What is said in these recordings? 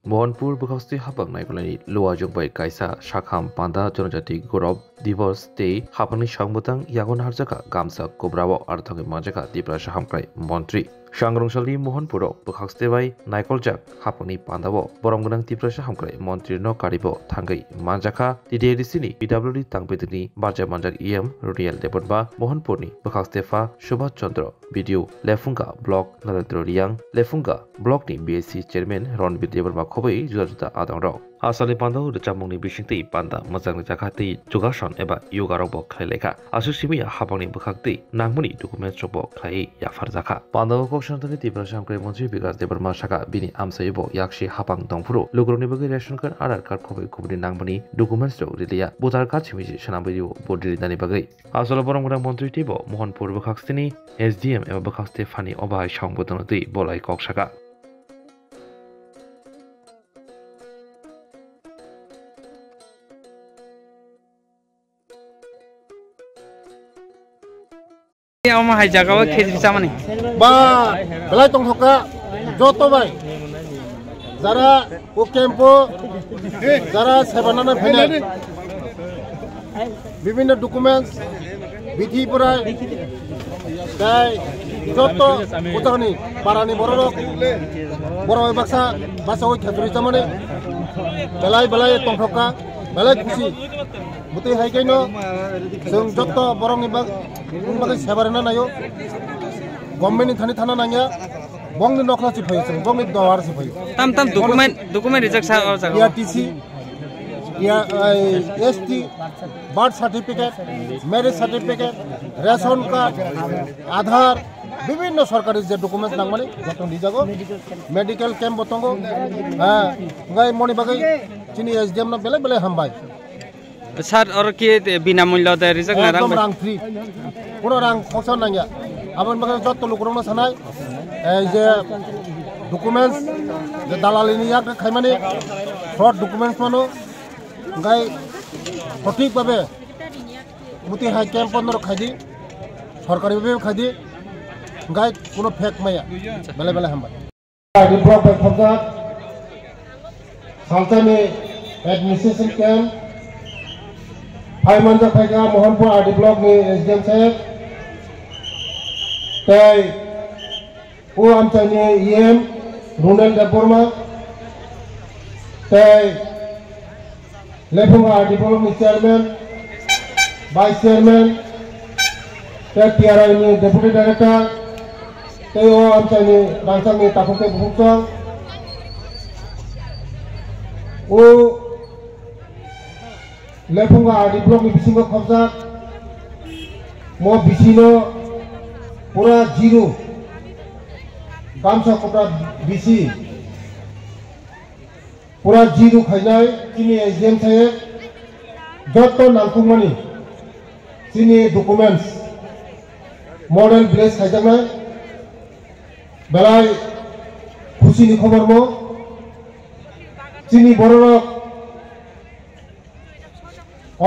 Mohanpur Bukhosti Habak Naikolani Lua Jongbai Kaisa Shakham Panda Jonajati Gorob Divorce Day Hapani Shangbutang Yagon Harjaka Gamsa Kobrabo Arthongi Majaka Dipra Shahamkai Montri Shangrongshali Mohanpuro Bukhostewai Naikoljak Hapani Pandavo Boromgunang Dipra Shahamkai Montri no Karibo Tangai Manjaka Didisini PWD Tangbedini Baja Manjak EM Runiel Debonba Mohanpurni Bukhostefa Shubhat Chandra Video Lefunga Block Narendra Riang Lefunga Block ni BSC Chairman Ronbir Deborma Khobai juda adang rok asali pandau de chamongni bisingti panda majang jakati jogason eba yoga rok khlaileka asu simia habangni bukhakti nangmuni document rok khlai yafar jaka pandau koption thani tibra samkrai mantri bikas deborma saka bini amsaibo yakshi habang dongfuru logroni bagi ration card aadhar card khobai khobni nangmani documents rok rilia voter card chimiji sanabiri bodri dani bagai asala borongura mantri tibo mohanpur bukhakstini SDM eba bukhakste fani obai sangbodonoti bolai kok saka Ông hay jaga wa khedi bisa mani ba belai tong thoka joto bai jara o kempo jara sebanana phene বিভিন্ন documents বিধি পড়ায় তাই joto utani parani borok boro baksa basa oi khaturi jamane belai tong thoka belai kusi mutai hai kaino जों joto borong ibak bagai sebarana nayo government thani thana nanya bongni nokla si phoi जों bongni dawar si phoi tam document reject sa jaga ERTC या ST birth certificate marriage certificate ration card आधार বিভিন্ন সরকারি যে documents নাংমানি যত নিজাগো medical camp বতঙ্গো হ্যাঁ গাই মনি বাগাই চিনি SDM না বেলে বেলে হামবাই স্যার আর কি বিনামূল্য দে রিজেক্ট না রাং ফ্রি কোনো রাং খরচা নাঙ্গা আবার বাগাই যত লোকরং না সানাই এই যে ডকুমেন্টস যে দালালিনি ইয়াক খাইমানি ফ্রড ডকুমেন্টস মানো গাই সঠিকভাবে মুতি হাই ক্যাম্প বন্ধ খাইদি সরকারিভাবে খাইদি গাই কোনো ফেক মাইয়া বেলে বেলে হামবাই ব্লক বাই খবজাত সালতানি এডমিনিস্ট্রেশন ক্যাম্প ফাইমানজা ফাইকা মোহনপুর আরডি ব্লক नि SDM साहेब তাই ও আমচানি EM রুনেল দেববর্মা তাই लेफुंगा आरडी ब्लक नि चेयरमैन वाइस चेयरमैन ताई TRI नि डेपुटी डायरेक्टर ताई ओ আমচানি रांसांनि ताफुके बुहुमसं ओ लेफुंगा आरडी ब्लक नि बिसिंग खबजा मो बिसिनो पूरा जीरो गामसा कपड़ा बिसि पूरा जीरो खाइनाय चिनी SDM साहेब जत नांगखुमानि चिनी डकुमेंट्स मॉडल विलेज खाइजानाय बेलाय खुसिनि खबर मो चिनी बररक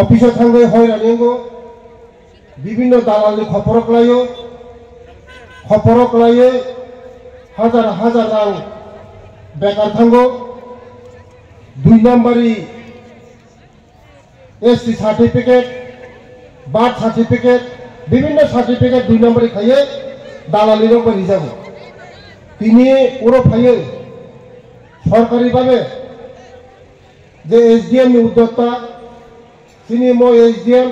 অফিসে থাঙ্গে হয়রানিঙ্গো বিভিন্ন দালালি খপরক লাইয়ে হাজার হাজার রাং বেকার থাঙ্গো 2 নম্বরই ST সার্টিফিকেট বার্থ সার্টিফিকেট বিভিন্ন সার্টিফিকেট 2 নম্বরই খাইয়ে দালালির উপর হিসাব তিনি পুরো খাইয়ে সরকারিভাবে যে SDM नि উদ্যোক্তা তিনি মো SDM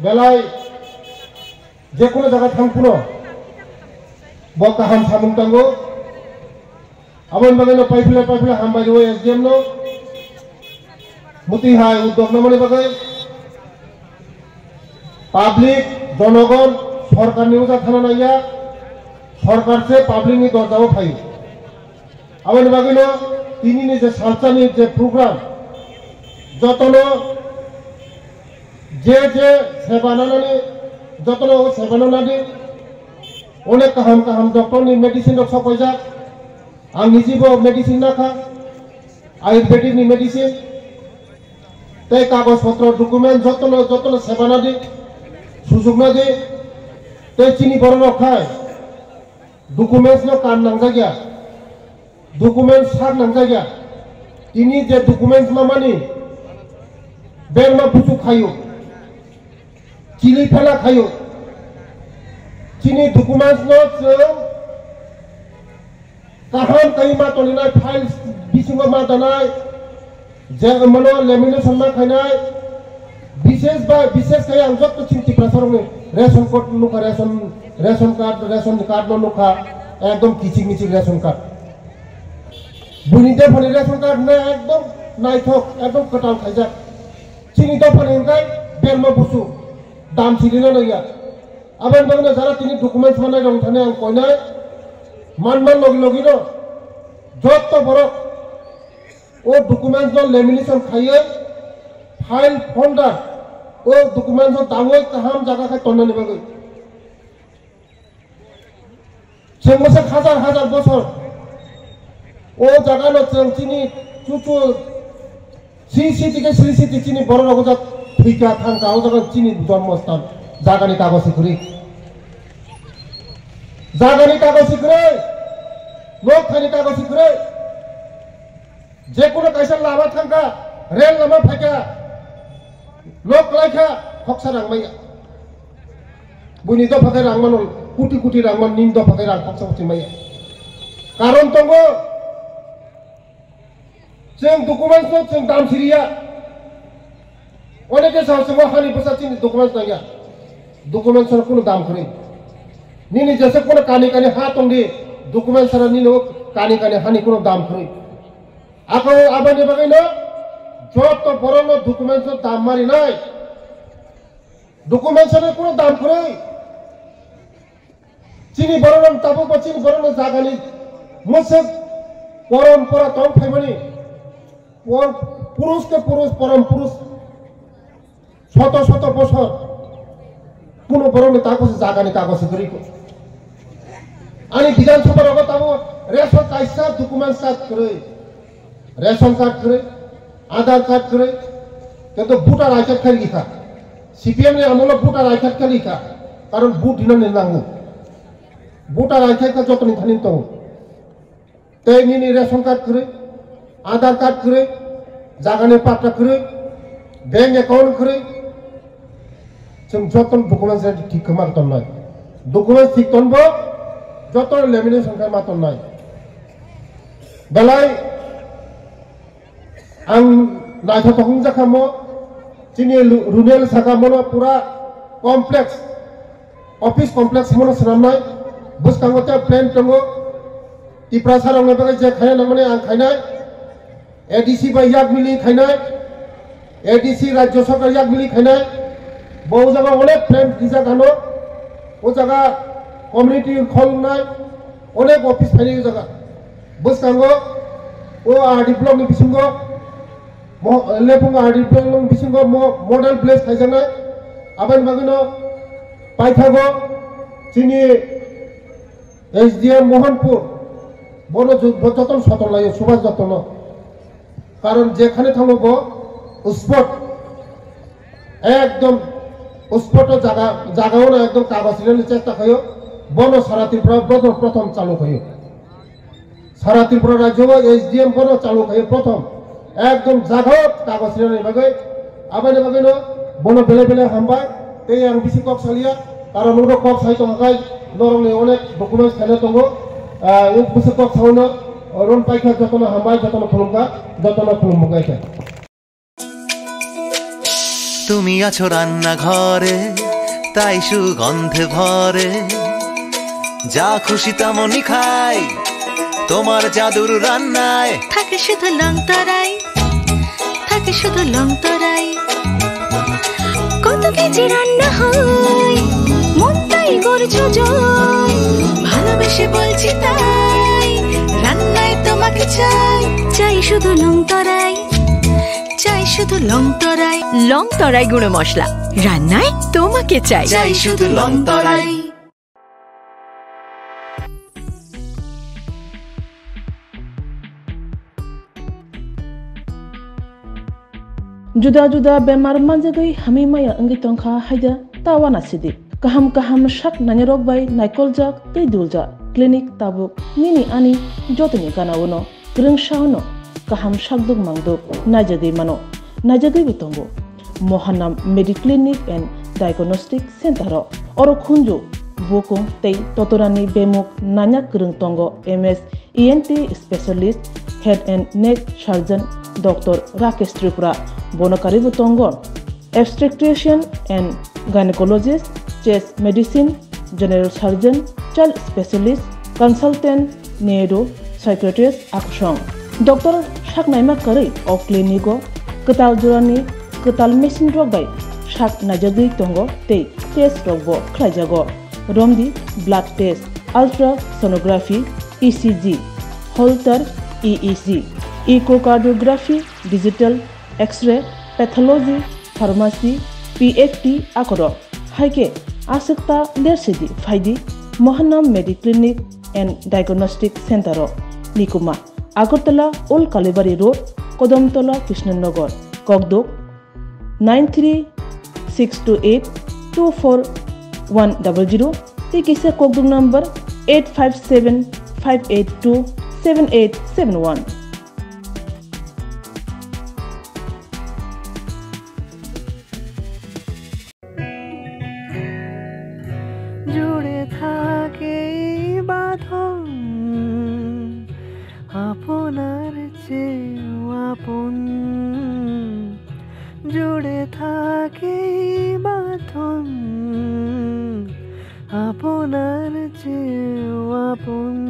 বেলায় যে কোনো জায়গা থামকুনো বকা হাম সামুংতাঙ্গো আবন বাগাইনো পাইফিলা হামবাই ও SDM নো মুতি হাই উদ্যোগ নামনি বাগাই পাবলিক জনগণ সরকার নিউজা থানা নাইয়া সরকার সে পাবলিক নি দরজাও ফাই আবন বাগাইনো তিনি নিজে সালচানি যে প্রোগ্রাম যতনো যে যে সেবানানি যতন সেবানানি অনেক কাহাম ডক্টরনি মেডিসিন রক সকাইজা आं निजिबो मेडिसिन नाखा आयुर्वेदिक नि मेडिसिन ते कागज पत्र डकुमेंट जतन सेबाना दि सुजुग ना दि ते चिनी बर रखाय डकुमेंट्स नो कान नांजा गया डकुमेंट सार नांजा गया Tini je documents mamani berma busu khayo chili phala khayo tini documents no kaham kai ma tolina files bisingo ma danai je mano lamination ma khainai বিশেষ kai ang jot chinti prasarong ration card nuka ration card no nuka ekdom kichik michik ration card bunite phone ration card na ekdom naithok ekdom katal khaijak chini to phone kai berma busu dam silina naya aban bagna jara tini documents banai rong thane ang koinai man logi no jot to borok o documents no lamination khaiye file folder o documents no dawai kaham jaga khai tonna ni bagai semasa hajar bosor o jaga no chini chuchu CCTV chini boro rogojak thika thangka o jaga chini জন্মস্থান জাগানি কাগজ সিকুরি লোক খানি কাগজ সিকুরি যে কোনো Kaiser Lama thangka rail Lama ফাইকা লোক লাইখা হকসা রাংমাইয়া বুনি দ ফাকে রাংমান কোটি রাংমান নিম দ ফাকে রাং হকসা হতি মাইয়া কারণ তঙ্গ जों डकुमेन्ट्स no जों दाम सिरिया अनेके सावसंगो हानि बसा चिनि डकुमेन्ट्स नाया डकुमेन्ट्स नो कोनो दाम खरै निनि जैसे कोनो कानी हा तंगे डकुमेन्ट्स रा निनो कानी हानि कोनो दाम खरै आको आबानि बागैनो जत बरनो डकुमेन्ट्स नो दाम मारि नाय डकुमेन्ट्स नो कोनो दाम खरै चिनि बरनो ताबो बचिनि बरनो जागानि मोसे परम्परा तम फाइमनि पुरुष के पुरुष परम पुरुष शत बছর কোনো বরং তাকো জাগানি কাগজ করি আনি বিধানসভার অগতাবো রেশন কাইসা ডকুমেন্টস কার্ড করে রেশন কার্ড করে আধার কার্ড করে কিন্তু ভোটার আই কার্ড খালি লিখা সিপিএম এর আমলে ভোটার আই কার্ড খালি লিখা কারণ ভোট দিন নাঙ্গু ভোটার আই কার্ড যতনি খানি তো তাই নিনি রেশন কার্ড করে आधार कार्ड करे जागाने पाट्टा करे बैंक अकाउंट करे जों जतन डकुमेन्ट्स ठीक खामा तन्नाय डकुमेन्ट्स ठीक तनबो जतन लेमिनेशन खामा तन्नाय बेलाय आं नायथा तखं जाखामो चिनि रुनेल साखामनो पूरा कमप्लेक्स ऑफिस कमप्लेक्स मनो सनामनाय बुसकांगोते प्लेन तंगो तिप्रासारंग बागै जे खायना नंगने आं खायनाय एडीसी बा याक मिली खायनाय एडीसी राज्य सरकार याक मिली खायनाय बहु जगह अनेक प्लेन गिजा गानो ओ जगह कम्युनिटी खलनाय अनेक ऑफिस फाइनाय जगह बुसकांगो ओ आरडी ब्लॉक नि बिसिंगो लेफुंग आरडी ब्लॉक नि बिसिंगो मॉडल प्लेस खायजानाय आबान बागनो पाइथागो चिनि एसडीएम मोहनपुर बनो जतन सतन लायो सुभाष जतन कारण जेखाने थांगो स्पट एकदम स्पट जागाओ ना एकदम कागज लिने चेष्टा खयो बनो सारा त्रिपुरा प्रथम चालू खयो सारा त्रिपुरा राज्य एसडीएम बनो चालू खयो प्रथम एकदम जागाओ कागज लिने बागै आबानि बागैनो बनो बेले हामबाय ते आं बिसि कक सालिया कारण उरो कक साइ तंगाय नरंनि अनेक डकुमेन्ट्स थाने दंगो एक बिसि कक सावनो रन पाइखा जतन हामबाय जतन खुलुमगा जतन खुलुमगायखा তুমি আছো রান্না ঘরে তাই সুগন্ধে ভরে যা খুশি তেমনই খাই তোমার জাদুর রান্নায় থাকে শুধু লং তরাই কত কেজি রান্না হয় মন তাই করছো জয় ভালোবেসে বলছি তাই রান্নায় তোমাকে চাই শুধু লং তরাই লং তরাই গুঁড়ো মশলা রান্নায় তোমাকে চাই শুধু লং তরাই जुदा बेमार मानजागै हामी माया अंगि तंखा हायदा तावाना सिदि kaham sak nanyarok bai naikolJak tei duljak klinik tabuk nini ani jotoni ganawono greng shaono kaham shakduk mangduk najagui mano najagui bitongo Mohanam Mediclinic and Diagnostic Center oro khunju bukung tei totorani bemuk nanyak kurung tongo MS ENT specialist head and neck surgeon Dr. Rakesh Tripura bonokari butongo obstetrician and gynecologist chest medicine general surgeon child specialist consultant neuro psychiatrist aksong Dr. Shaknaima Kari of Clinico Ketal Jurani Ketal Machine Rok by Shak Najagui Tongo Te Test Rokbo Klajago Romdi Blood Test Ultrasonography ECG Holter EEG Echocardiography Digital X-ray Pathology Pharmacy PFT Akoro Haike Asakta Lersidi Faidi Mohanam Mediclinic and Diagnostic Center Nikuma Agartala Old Kalibari Road Kodamtola Krishnanagar Kogdok 93-628-24100 Tikisa Kogdok number 857-582-7871 জুড়ে থাকে বাঁধন আপনার চেয়েও আপন জুড়ে থাকে বাঁধন আপনার চেয়েও আপন